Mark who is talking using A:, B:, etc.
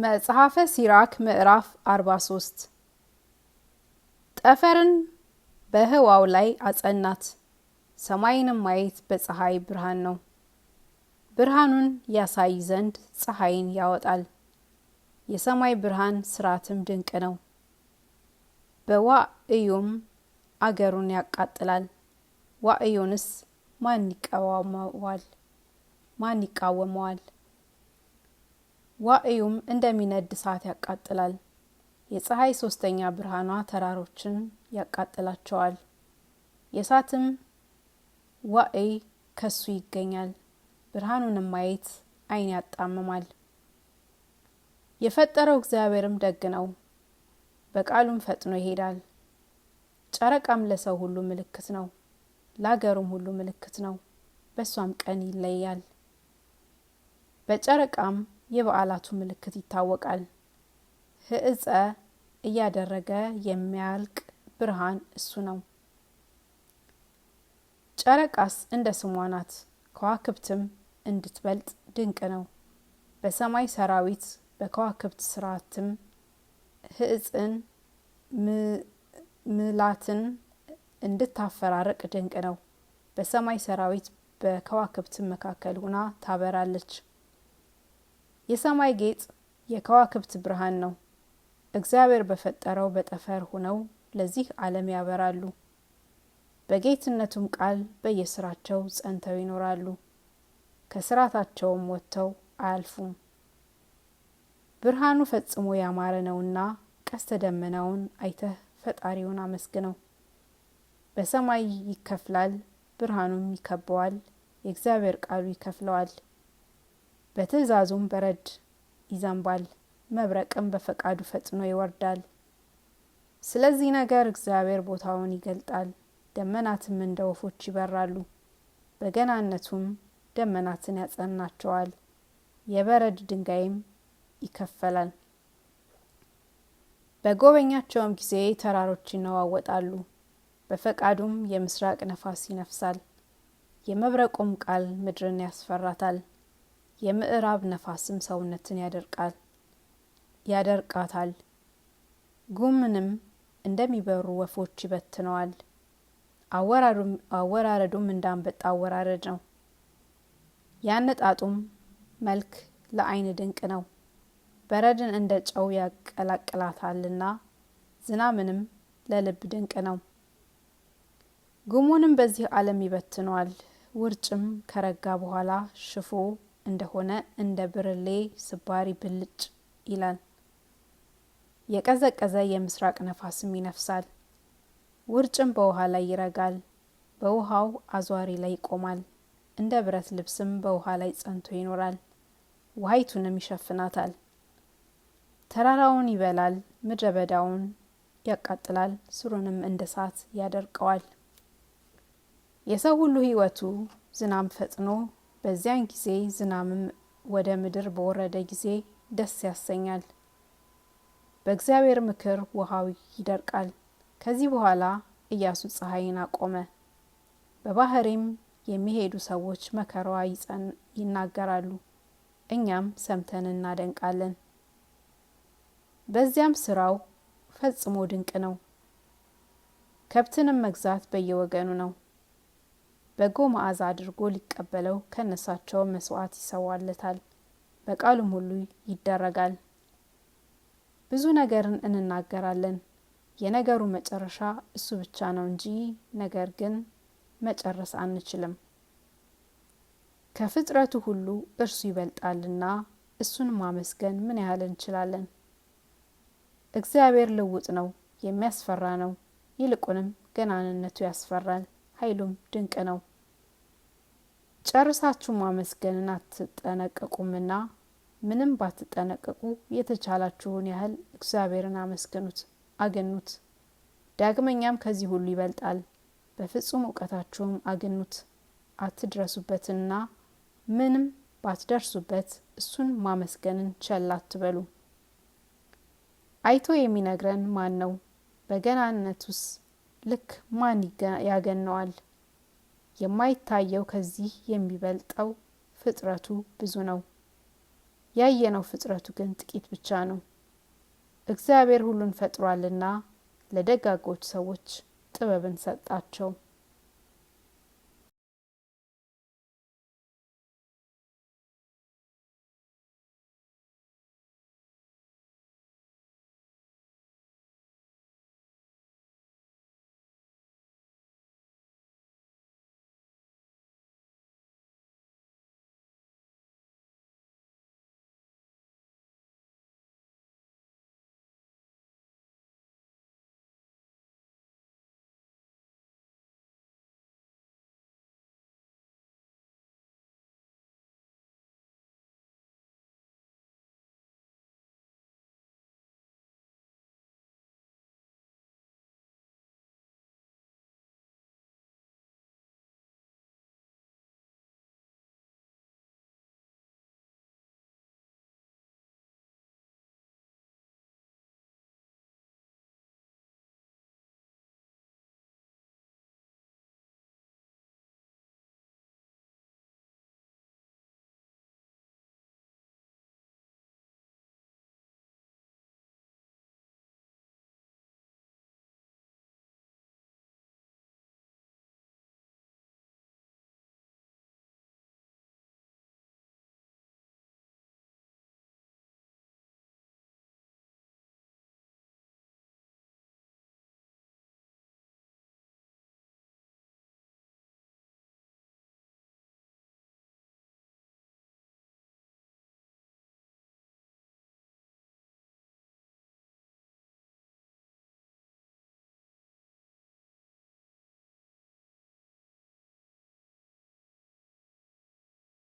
A: መጽሐፈ ሲራክ ምዕራፍ 43 ጠፈርን በህዋው ላይ አጸናት። ሰማይንም ማየት በፀሐይ ብርሃን ነው። ብርሃኑን ያሳይ ዘንድ ፀሐይን ያወጣል። የሰማይ ብርሃን ስራትም ድንቅ ነው። በዋዕዩም አገሩን ያቃጥላል። ዋዕዩንስ ማን ይቃወመዋል? ዋዕዩም እንደሚነድ እሳት ያቃጥላል። የፀሐይ ሶስተኛ ብርሃኗ ተራሮችን ያቃጥላቸዋል። የእሳትም ዋዕይ ከሱ ይገኛል። ብርሃኑንም ማየት ዓይን ያጣምማል። የፈጠረው እግዚአብሔርም ደግ ነው፣ በቃሉም ፈጥኖ ይሄዳል። ጨረቃም ለሰው ሁሉ ምልክት ነው፣ ለአገሩም ሁሉ ምልክት ነው። በሷም ቀን ይለያል። በጨረቃም የበዓላቱ ምልክት ይታወቃል። ህዕጸ እያደረገ የሚያልቅ ብርሃን እሱ ነው። ጨረቃስ እንደ ስሟ ናት፣ ከዋክብትም እንድትበልጥ ድንቅ ነው። በሰማይ ሰራዊት በከዋክብት ስርዓትም ህዕጽን ምላትን እንድታፈራርቅ ድንቅ ነው። በሰማይ ሰራዊት በከዋክብትም መካከል ሆና ታበራለች። የሰማይ ጌጥ የከዋክብት ብርሃን ነው። እግዚአብሔር በፈጠረው በጠፈር ሆነው ለዚህ ዓለም ያበራሉ። በጌትነቱም ቃል በየስራቸው ጸንተው ይኖራሉ። ከስራታቸውም ወጥተው አያልፉም። ብርሃኑ ፈጽሞ ያማረ ነውና ቀስተ ደመናውን አይተህ ፈጣሪውን አመስግነው። በሰማይ ይከፍላል፣ ብርሃኑም ይከበዋል። የእግዚአብሔር ቃሉ ይከፍለዋል። በትእዛዙም በረድ ይዘንባል፣ መብረቅም በፈቃዱ ፈጥኖ ይወርዳል። ስለዚህ ነገር እግዚአብሔር ቦታውን ይገልጣል። ደመናትም እንደ ወፎች ይበራሉ። በገናነቱም ደመናትን ያጸናቸዋል። የበረድ ድንጋይም ይከፈላል። በጎበኛቸውም ጊዜ ተራሮች ይነዋወጣሉ። በፈቃዱም የምስራቅ ነፋስ ይነፍሳል። የመብረቁም ቃል ምድርን ያስፈራታል። የምዕራብ ነፋስም ሰውነትን ያደርቃታል። ጉምንም እንደሚበሩ ወፎች ይበትነዋል። አወራረዱም እንዳንበጣ አወራረድ ነው። ያነጣጡም መልክ ለዓይን ድንቅ ነው። በረድን እንደ ጨው ያቀላቅላታልና ዝናምንም ለልብ ድንቅ ነው። ጉሙንም በዚህ ዓለም ይበትነዋል። ውርጭም ከረጋ በኋላ ሽፎ እንደሆነ እንደ ብርሌ ስባሪ ብልጭ ይላል። የቀዘቀዘ የምስራቅ ነፋስም ይነፍሳል። ውርጭም በውሃ ላይ ይረጋል፣ በውሃው አዟሪ ላይ ይቆማል። እንደ ብረት ልብስም በውሃ ላይ ጸንቶ ይኖራል፣ ውሃይቱንም ይሸፍናታል። ተራራውን ይበላል፣ ምድረ በዳውን ያቃጥላል፣ ስሩንም እንደ እሳት ያደርቀዋል። የሰው ሁሉ ሕይወቱ ዝናም ፈጥኖ በዚያን ጊዜ ዝናምም ወደ ምድር በወረደ ጊዜ ደስ ያሰኛል። በእግዚአብሔር ምክር ውሃው ይደርቃል። ከዚህ በኋላ ኢያሱ ፀሐይን አቆመ። በባህሪም የሚሄዱ ሰዎች መከራዋ ይናገራሉ፣ እኛም ሰምተን እናደንቃለን። በዚያም ስራው ፈጽሞ ድንቅ ነው። ከብትንም መግዛት በየወገኑ ነው። በጎ መዓዛ አድርጎ ሊቀበለው ከነሳቸው መስዋዕት ይሰዋለታል። በቃሉም ሁሉ ይደረጋል። ብዙ ነገርን እንናገራለን፣ የነገሩ መጨረሻ እሱ ብቻ ነው እንጂ ነገር ግን መጨረስ አንችልም። ከፍጥረቱ ሁሉ እርሱ ይበልጣልና እሱን ማመስገን ምን ያህል እንችላለን? እግዚአብሔር ልውጥ ነው፣ የሚያስፈራ ነው። ይልቁንም ገናንነቱ ያስፈራል፣ ኃይሉም ድንቅ ነው። ጨርሳችሁ ማመስገንን አትጠነቀቁምና ምንም ባትጠነቀቁ የተቻላችሁን ያህል እግዚአብሔርን አመስግኑት፣ አግኑት። ዳግመኛም ከዚህ ሁሉ ይበልጣል። በፍጹም እውቀታችሁም አግኑት። አትድረሱበትና ምንም ባትደርሱበት እሱን ማመስገንን ቸል አትበሉ። አይቶ የሚነግረን ማን ነው? በገናነቱስ ልክ ማን ያገነዋል? የማይታየው ከዚህ የሚበልጠው ፍጥረቱ ብዙ ነው። ያየነው ፍጥረቱ ግን ጥቂት ብቻ ነው። እግዚአብሔር ሁሉን ፈጥሯልና ለደጋጎች ሰዎች ጥበብን ሰጣቸው።